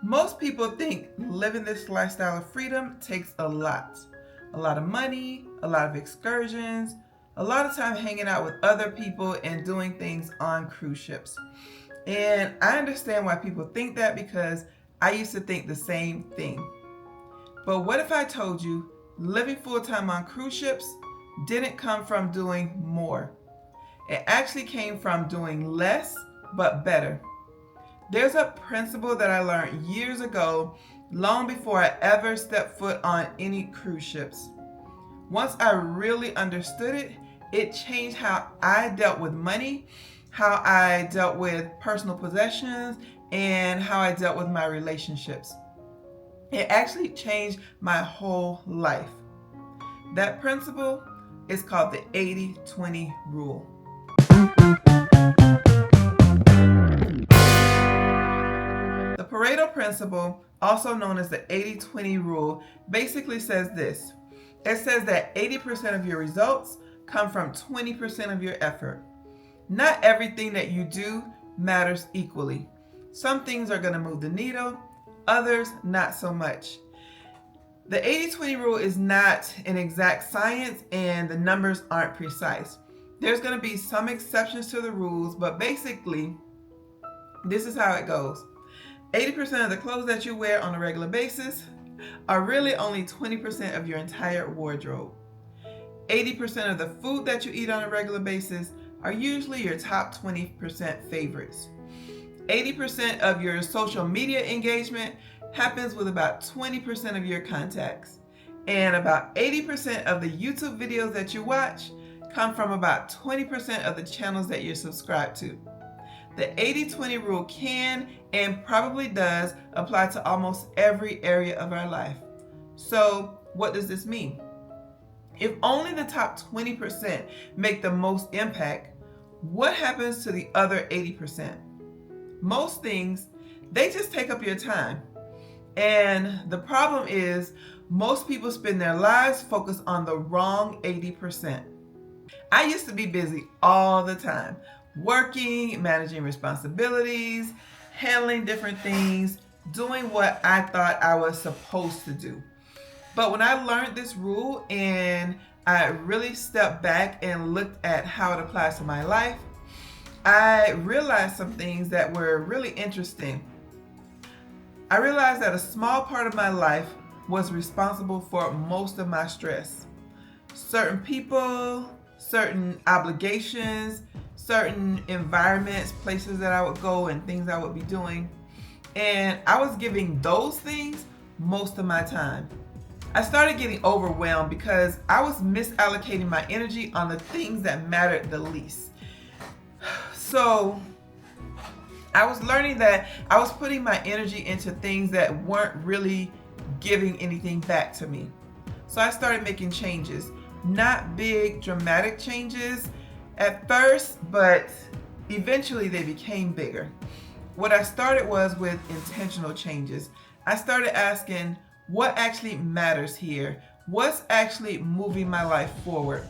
Most people think living this lifestyle of freedom takes a lot. A lot of money, a lot of excursions, a lot of time hanging out with other people and doing things on cruise ships. And I understand why people think that because I used to think the same thing. But what if I told you living full time on cruise ships didn't come from doing more? It actually came from doing less but better. There's a principle that I learned years ago, long before I ever stepped foot on any cruise ships. Once I really understood it, it changed how I dealt with money, how I dealt with personal possessions, and how I dealt with my relationships. It actually changed my whole life. That principle is called the 80-20 rule. The Pareto principle, also known as the 80-20 rule, basically says this. It says that 80% of your results come from 20% of your effort. Not everything that you do matters equally. Some things are going to move the needle, others not so much. The 80-20 rule is not an exact science and the numbers aren't precise. There's going to be some exceptions to the rules, but basically, this is how it goes. 80% of the clothes that you wear on a regular basis are really only 20% of your entire wardrobe. 80% of the food that you eat on a regular basis are usually your top 20% favorites. 80% of your social media engagement happens with about 20% of your contacts. And about 80% of the YouTube videos that you watch come from about 20% of the channels that you're subscribed to. The 80-20 rule can and probably does apply to almost every area of our life. So, what does this mean? If only the top 20% make the most impact, what happens to the other 80%? Most things, they just take up your time. And the problem is, most people spend their lives focused on the wrong 80%. I used to be busy all the time, working, managing responsibilities, handling different things, doing what I thought I was supposed to do. But when I learned this rule and I really stepped back and looked at how it applies to my life, I realized some things that were really interesting. I realized that a small part of my life was responsible for most of my stress. Certain people, certain obligations, certain environments, places that I would go and things I would be doing. And I was giving those things most of my time. I started getting overwhelmed because I was misallocating my energy on the things that mattered the least. So I was learning that I was putting my energy into things that weren't really giving anything back to me. So I started making changes. Not big, dramatic changes at first, but eventually they became bigger. What I started was with intentional changes. I started asking, what actually matters here? What's actually moving my life forward?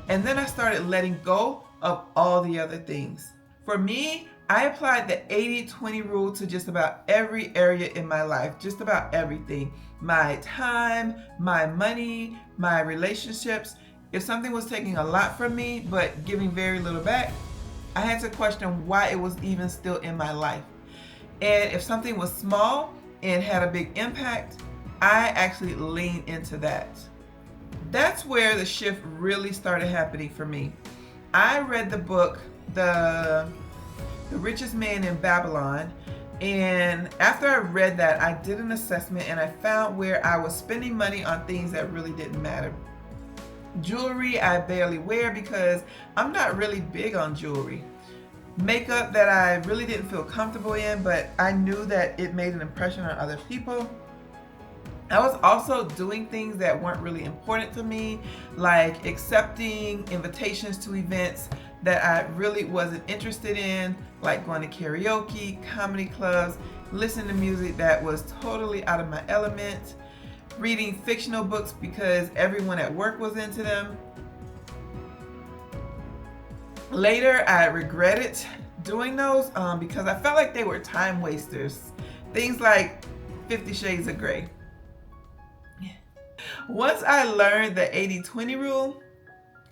And then I started letting go of all the other things. For me, I applied the 80-20 rule to just about every area in my life, just about everything. My time, my money, my relationships. If something was taking a lot from me but giving very little back, I had to question why it was even still in my life. And if something was small and had a big impact, I actually leaned into that. That's where the shift really started happening for me. I read the book, The Richest Man in Babylon, and after I read that, I did an assessment and I found where I was spending money on things that really didn't matter. Jewelry I barely wear because I'm not really big on jewelry. Makeup that I really didn't feel comfortable in, but I knew that it made an impression on other people. I was also doing things that weren't really important to me, like accepting invitations to events that I really wasn't interested in, like going to karaoke, comedy clubs, listening to music that was totally out of my element, reading fictional books because everyone at work was into them. Later, I regretted doing those because I felt like they were time wasters. Things like 50 Shades of Grey. Once I learned the 80-20 rule,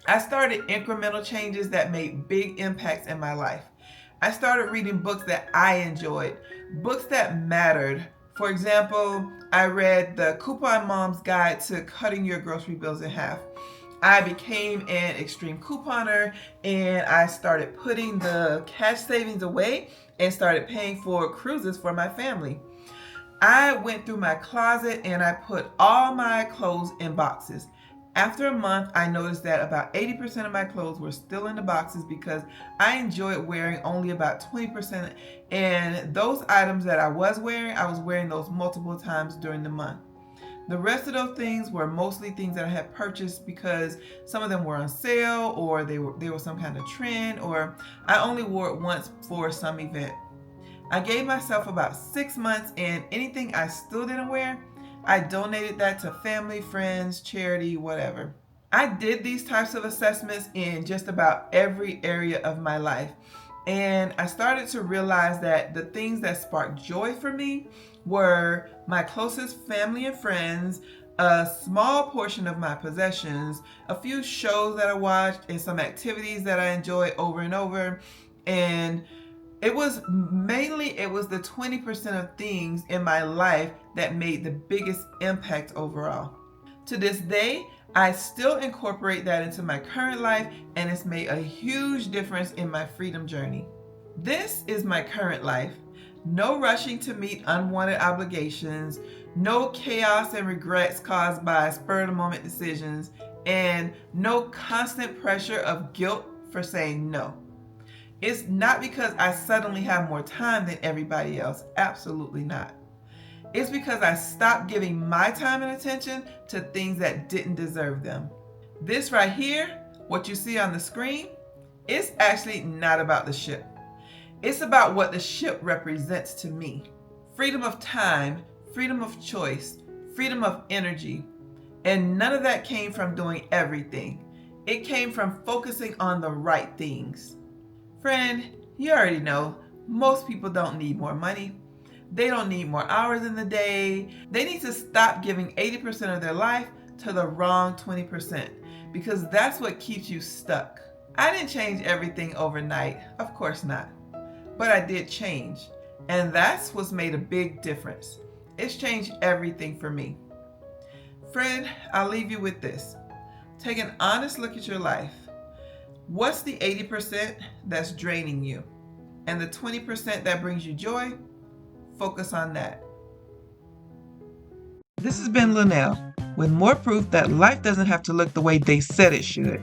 I started incremental changes that made big impacts in my life. I started reading books that I enjoyed, books that mattered. For example, I read the Coupon Mom's Guide to Cutting Your Grocery Bills in Half. I became an extreme couponer and I started putting the cash savings away and started paying for cruises for my family. I went through my closet and I put all my clothes in boxes. After a month, I noticed that about 80% of my clothes were still in the boxes because I enjoyed wearing only about 20%. And those items that I was wearing those multiple times during the month. The rest of those things were mostly things that I had purchased because some of them were on sale or they were some kind of trend, or I only wore it once for some event. I gave myself about 6 months, and anything I still didn't wear, I donated that to family, friends, charity, whatever. I did these types of assessments in just about every area of my life. And I started to realize that the things that sparked joy for me were my closest family and friends, a small portion of my possessions, a few shows that I watched, and some activities that I enjoyed over and over. And it was the 20% of things in my life that made the biggest impact overall. To this day, I still incorporate that into my current life, and it's made a huge difference in my freedom journey. This is my current life. No rushing to meet unwanted obligations, no chaos and regrets caused by spur-of-the-moment decisions, and no constant pressure of guilt for saying no. It's not because I suddenly have more time than everybody else. Absolutely not. It's because I stopped giving my time and attention to things that didn't deserve them. This right here, what you see on the screen, it's actually not about the ship. It's about what the ship represents to me. Freedom of time, freedom of choice, freedom of energy. And none of that came from doing everything. It came from focusing on the right things. Friend, you already know, most people don't need more money. They don't need more hours in the day. They need to stop giving 80% of their life to the wrong 20% because that's what keeps you stuck. I didn't change everything overnight, of course not. But I did change, and that's what's made a big difference. It's changed everything for me. Friend, I'll leave you with this. Take an honest look at your life. What's the 80% that's draining you? And the 20% that brings you joy? Focus on that. This has been Linnell with more proof that life doesn't have to look the way they said it should.